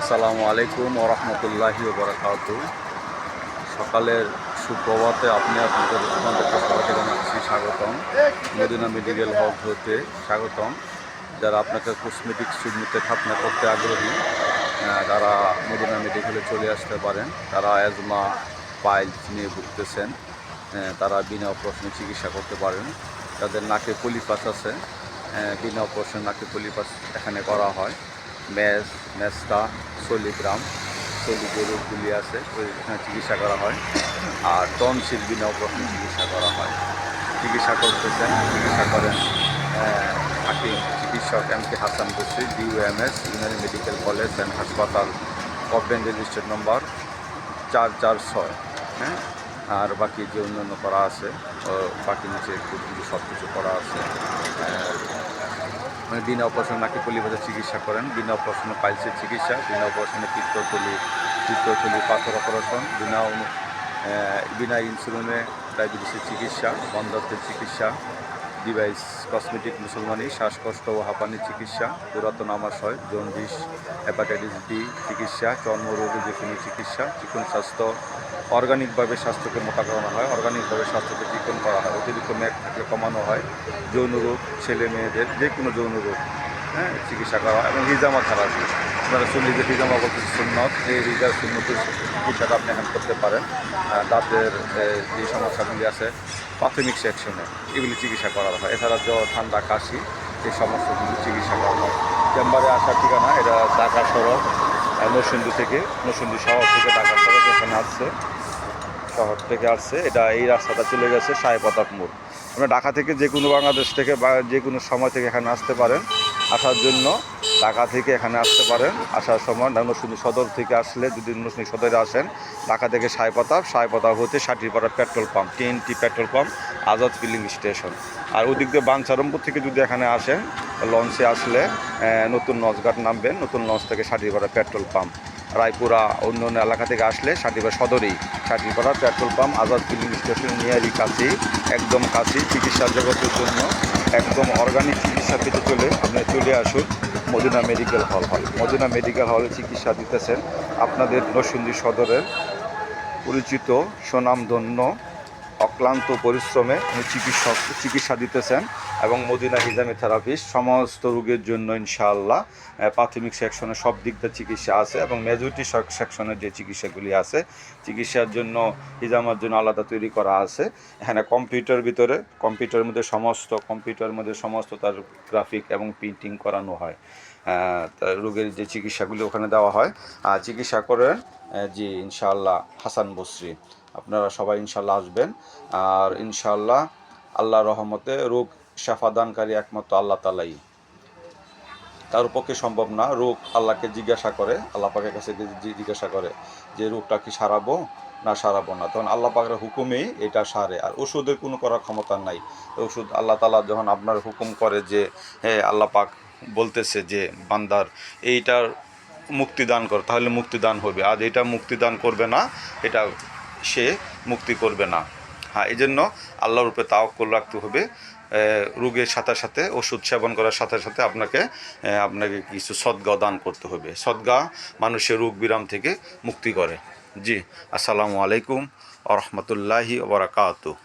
আসসালামু আলাইকুম ওয়া রাহমাতুল্লাহি ওয়া বারাকাতুহু। সকালের সুপ্রভাতে আপনাদেরকে সবাইকে জানাচ্ছি স্বাগতম। মদিনা মেডিকেল হল হতে স্বাগতম। যারা আপনাকে কসমেটিক্স নিতে খাতনা করতে আগ্রহী, তারা মদিনা মেডিকেলে চলে আসতে পারেন। তারা অ্যাজমা, পাইলস নিয়ে ভুগতেছেন, তারা বিনা অপারেশনে চিকিৎসা করতে পারেন। যাদের নাকে পলিপাস আছে, বিনা অপারেশনে নাকে পলিপাস এখানে করা হয়। মেস্তা, সলিগ্রাম, যে রোগগুলি আছে ওই এখানে চিকিৎসা করা হয়। আর টনসিল বিনা অপারেশনে চিকিৎসা করা হয়। চিকিৎসা করেন হাকিম চিকিৎসক MK. Hasan Basri, DUMS, Unani medical college and হাসপাতাল, কমপ্লেন রেজিস্টার্ড নম্বর 446। হ্যাঁ, আর বাকি যে অন্যান্য করা আছে, বাকি নিচে একটু সব কিছু করা আছে। মানে বিনা অপারেশনে নাকি পলিপাসের চিকিৎসা করেন, বিনা অপারেশনে পাইলসের চিকিৎসা, বিনা অপারেশনে পিত্তথলি পাথর অপারেশন, বিনা ইনসুলিনে ডায়াবেটিসের চিকিৎসা, বন্ধ্যাত্বের চিকিৎসা, ডিভাইস কসমেটিক মুসলমানি, শ্বাসকষ্ট ও হাঁপানির চিকিৎসা, পুরাতন আমাশয়, জন্ডিস, হেপাটাইটিস বি চিকিৎসা, চর্মরোগের যে কোনো চিকিৎসা, চিকন স্বাস্থ্য, অর্গানিকভাবে স্বাস্থ্যকে মোটা করানো হয়, অর্গানিকভাবে স্বাস্থ্যকে চিকন করা হয়, অতিরিক্ত মেদ থাকলে কমানো হয়, যৌন রোগ, ছেলে মেয়েদের যে কোনো যৌন রোগ চিকিৎসা করা হয়, এবং হিজামা থেরাপি। আপনারা চল্লি যে হিজামা বলতে সুন্নত, এই হিজার সুন্নতের চিকিৎসাটা আপনি এখন করতে পারেন। দাঁতের যে সমস্যাগুলি আছে প্রাথমিক সেকশনে এগুলি চিকিৎসা করা হয়। এছাড়া জ্বর, ঠান্ডা, কাশি এই সমস্যাগুলি চিকিৎসা করা হয়। চেম্বারে আসার ঠিকানা এটা ঢাকা সড়ক, নরসিংদী শহর থেকে ঢাকা সড়ক এখানে আসছে। এটা এই রাস্তাটা চলে গেছে সাহেব মোড়। আমরা ঢাকা থেকে যে কোনো বাংলাদেশ থেকে বা যে কোনো সময় থেকে এখানে আসতে পারেন। আসার জন্য ঢাকা থেকে এখানে আসতে পারেন। আসার সময় নরসিংদী সদর থেকে আসলে, যদি নরসিংদী সদরে আসেন, ঢাকা থেকে সাহেবপাতা হতে Satipara petrol pump, TNT petrol pump, Azad filling station. আর ওদিক দিয়ে বাঞ্ছারামপুর থেকে যদি এখানে আসেন, লঞ্চে আসলে নতুন লঞ্চঘাট নামবেন, নতুন লঞ্চ থেকে সাটিপাড়া পেট্রোল পাম্প। রায়পুরা অন্য এলাকা থেকে আসলে সাটিপাড়া সদরেই Satipara petrol pump, Azad filling station নিয়ারই কাছেই, একদম কাছেই। চিকিৎসা জগতের জন্য একদম অর্গানিক চিকিৎসা পেতে আপনি চলে আসুন Madina medical hall. Madina medical হলে চিকিৎসা দিতেছেন আপনাদের নরসিংদী সদরের পরিচিত সুনামধন্য অক্লান্ত পরিশ্রমে চিকিৎসা দিতেছেন, এবং মদিনা হিজামি থেরাপিস্ট সমস্ত রোগের জন্য ইনশাআল্লাহ প্রাথমিক সেকশনে সব দিক দিয়ে চিকিৎসা আছে, এবং মেজরিটি সেকশনের যে চিকিৎসাগুলি আছে চিকিৎসার জন্য হিজামার জন্য আলাদা তৈরি করা আছে। এখানে কম্পিউটারের মধ্যে সমস্ত তার গ্রাফিক এবং প্রিন্টিং করানো হয়। রোগের যে চিকিৎসাগুলি ওখানে দেওয়া হয়। আর চিকিৎসা করেন জি ইনশাআল্লাহ হাসান বসরি। আপনারা সবাই ইনশাআল্লাহ আসবেন। আর ইনশাআল্লাহ আল্লাহর রহমতে রোগ শাফাদানকারী একমাত্র আল্লাহ তাআলাই। কারোর পক্ষে সম্ভব না। রোগ আল্লাহকে আল্লাহ পাকের কাছে জিজ্ঞাসা করে যে রোগটা কি সারাবো না সারাবো না, তখন আল্লাহ পাকের হুকুমেই এটা সারে। আর ওষুধের কোনো করার ক্ষমতা নাই। ওষুধ আল্লাহ তাআলা যখন আপনার হুকুম করে যে আল্লাহ পাক বলতেছে যে বান্দার এইটার মুক্তিদান কর, তাহলে মুক্তিদান হবে। আর এটা মুক্তিদান করবে না, এটা সে মুক্তি করবে না। হ্যাঁ, এই জন্য আল্লাহর উপরে তাওয়াক্কুল রাখতে হবে। রোগের সাথে ওষুধ সেবন করার সাথে আপনাকে কিছু সদগা দান করতে হবে। সদগা মানুষের রোগ বিরাম থেকে মুক্তি করে। জি, আসসালামু আলাইকুম ওয়া রাহমাতুল্লাহি ওয়া বারাকাতুহু।